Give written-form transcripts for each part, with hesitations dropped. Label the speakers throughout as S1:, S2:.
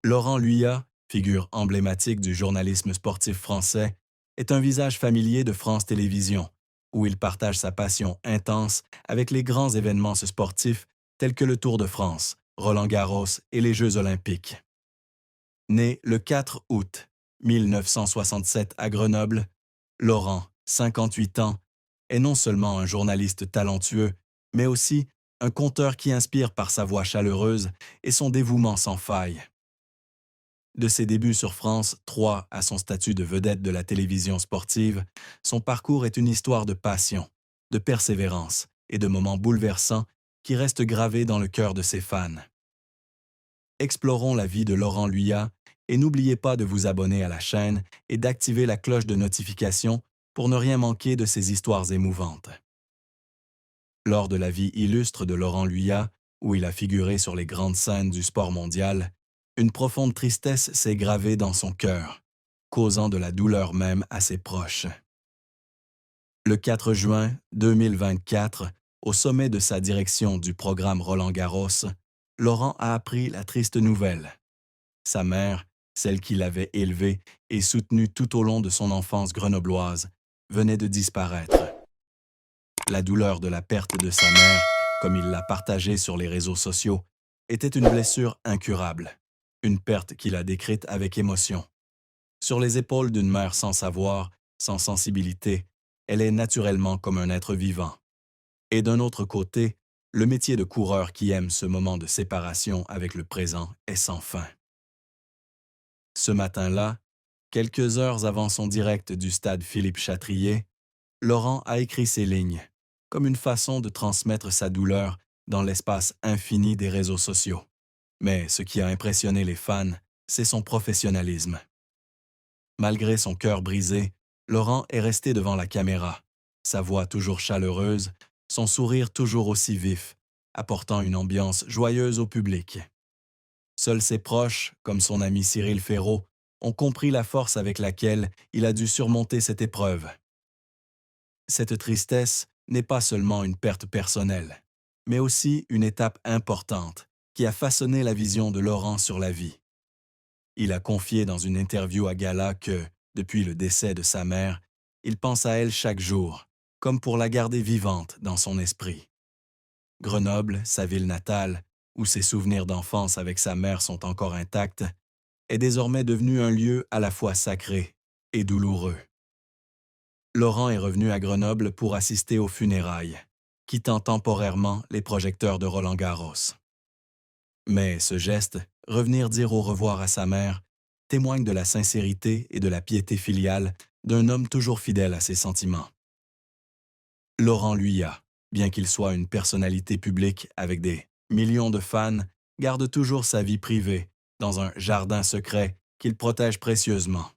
S1: Laurent Luyat, figure emblématique du journalisme sportif français, est un visage familier de France Télévisions, où il partage sa passion intense avec les grands événements sportifs tels que le Tour de France, Roland-Garros et les Jeux olympiques. Né le 4 août 1967 à Grenoble, Laurent, 58 ans, est non seulement un journaliste talentueux, mais aussi un conteur qui inspire par sa voix chaleureuse et son dévouement sans faille. De ses débuts sur France 3 à son statut de vedette de la télévision sportive, son parcours est une histoire de passion, de persévérance et de moments bouleversants qui restent gravés dans le cœur de ses fans. Explorons la vie de Laurent Luyat et n'oubliez pas de vous abonner à la chaîne et d'activer la cloche de notification pour ne rien manquer de ces histoires émouvantes. Lors de la vie illustre de Laurent Luyat, où il a figuré sur les grandes scènes du sport mondial, une profonde tristesse s'est gravée dans son cœur, causant de la douleur même à ses proches. Le 4 juin 2024, au sommet de sa direction du programme Roland-Garros, Laurent a appris la triste nouvelle. Sa mère, celle qui l'avait élevé et soutenu tout au long de son enfance grenobloise, venait de disparaître. La douleur de la perte de sa mère, comme il l'a partagé sur les réseaux sociaux, était une blessure incurable, une perte qu'il a décrite avec émotion. Sur les épaules d'une mère sans savoir, sans sensibilité, elle est naturellement comme un être vivant. Et d'un autre côté, le métier de coureur qui aime ce moment de séparation avec le présent est sans fin. Ce matin-là, quelques heures avant son direct du stade Philippe-Chatrier, Laurent a écrit ces lignes, comme une façon de transmettre sa douleur dans l'espace infini des réseaux sociaux. Mais ce qui a impressionné les fans, c'est son professionnalisme. Malgré son cœur brisé, Laurent est resté devant la caméra, sa voix toujours chaleureuse, son sourire toujours aussi vif, apportant une ambiance joyeuse au public. Seuls ses proches, comme son ami Cyril Ferraud, ont compris la force avec laquelle il a dû surmonter cette épreuve. Cette tristesse n'est pas seulement une perte personnelle, mais aussi une étape importante qui a façonné la vision de Laurent sur la vie. Il a confié dans une interview à Gala que, depuis le décès de sa mère, il pense à elle chaque jour, comme pour la garder vivante dans son esprit. Grenoble, sa ville natale, où ses souvenirs d'enfance avec sa mère sont encore intacts, est désormais devenu un lieu à la fois sacré et douloureux. Laurent est revenu à Grenoble pour assister aux funérailles, quittant temporairement les projecteurs de Roland-Garros. Mais ce geste, revenir dire au revoir à sa mère, témoigne de la sincérité et de la piété filiale d'un homme toujours fidèle à ses sentiments. Laurent Luyat, bien qu'il soit une personnalité publique avec des millions de fans, garde toujours sa vie privée dans un jardin secret qu'il protège précieusement.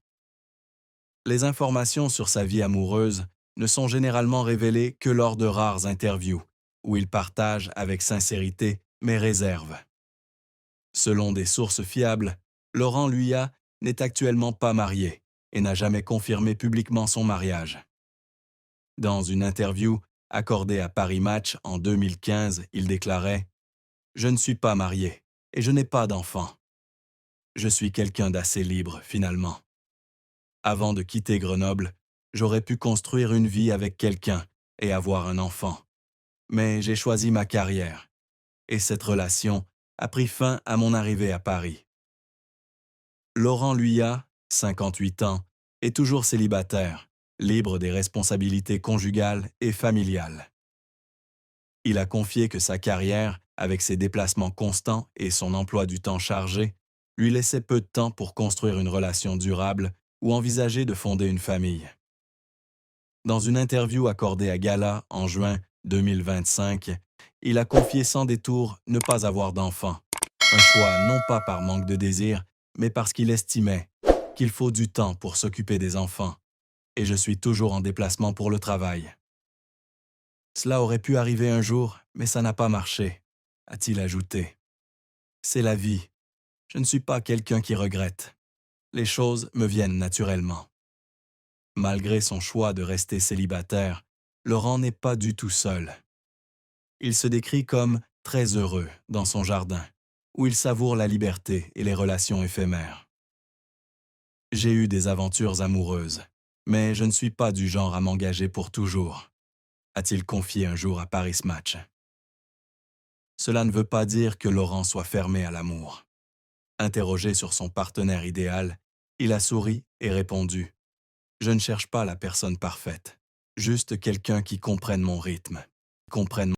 S1: Les informations sur sa vie amoureuse ne sont généralement révélées que lors de rares interviews, où il partage avec sincérité mais réserve. Selon des sources fiables, Laurent Luyat n'est actuellement pas marié et n'a jamais confirmé publiquement son mariage. Dans une interview accordée à Paris Match en 2015, il déclarait « Je ne suis pas marié et je n'ai pas d'enfant. Je suis quelqu'un d'assez libre, finalement. Avant de quitter Grenoble, j'aurais pu construire une vie avec quelqu'un et avoir un enfant. Mais j'ai choisi ma carrière et cette relation a pris fin à mon arrivée à Paris. » Laurent Luyat, 58 ans, est toujours célibataire, libre des responsabilités conjugales et familiales. Il a confié que sa carrière, avec ses déplacements constants et son emploi du temps chargé, lui laissait peu de temps pour construire une relation durable ou envisager de fonder une famille. Dans une interview accordée à Gala en juin 2025, il a confié sans détour ne pas avoir d'enfant, un choix non pas par manque de désir, mais parce qu'il estimait qu'il faut du temps pour s'occuper des enfants, et je suis toujours en déplacement pour le travail. Cela aurait pu arriver un jour, mais ça n'a pas marché, a-t-il ajouté. C'est la vie. Je ne suis pas quelqu'un qui regrette. Les choses me viennent naturellement. Malgré son choix de rester célibataire, Laurent n'est pas du tout seul. Il se décrit comme très heureux dans son jardin, où il savoure la liberté et les relations éphémères. J'ai eu des aventures amoureuses, mais je ne suis pas du genre à m'engager pour toujours, a-t-il confié un jour à Paris Match. Cela ne veut pas dire que Laurent soit fermé à l'amour. Interrogé sur son partenaire idéal, il a souri et répondu « Je ne cherche pas la personne parfaite, juste quelqu'un qui comprenne mon rythme, comprenne